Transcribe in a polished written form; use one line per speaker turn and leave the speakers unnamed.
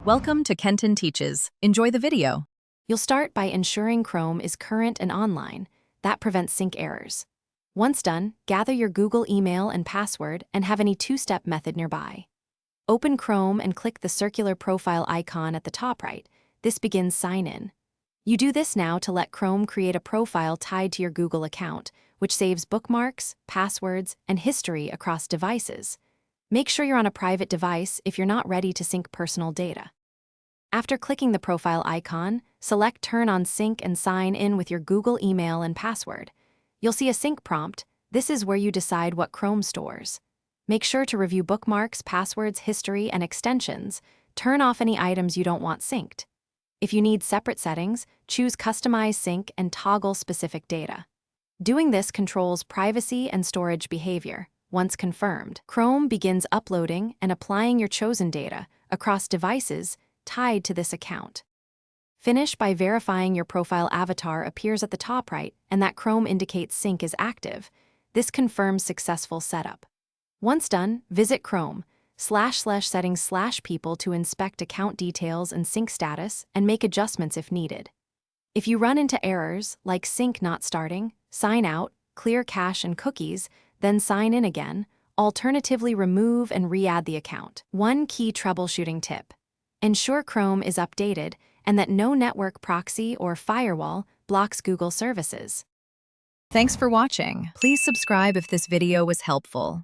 Welcome to Kenton Teaches. Enjoy the video.
You'll start by ensuring Chrome is current and online. That prevents sync errors. Once done, gather your Google email and password and have any two-step method nearby. Open Chrome and click the circular profile icon at the top right. This begins sign in. You do this now to let Chrome create a profile tied to your Google account, which saves bookmarks, passwords, and history across devices. Make sure you're on a private device if you're not ready to sync personal data. After clicking the profile icon, select Turn on Sync and sign in with your Google email and password. You'll see a sync prompt. This is where you decide what Chrome stores. Make sure to review bookmarks, passwords, history, and extensions. Turn off any items you don't want synced. If you need separate settings, choose Customize Sync and toggle specific data. Doing this controls privacy and storage behavior. Once confirmed, Chrome begins uploading and applying your chosen data across devices tied to this account. Finish by verifying your profile avatar appears at the top right and that Chrome indicates sync is active. This confirms successful setup. Once done, visit Chrome//settings/people to inspect account details and sync status and make adjustments if needed. If you run into errors like sync not starting, sign out, clear cache and cookies, then sign in again, alternatively remove and re-add the account. One key troubleshooting tip: ensure Chrome is updated and that no network proxy or firewall blocks Google services.
Thanks for watching. Please subscribe if this video was helpful.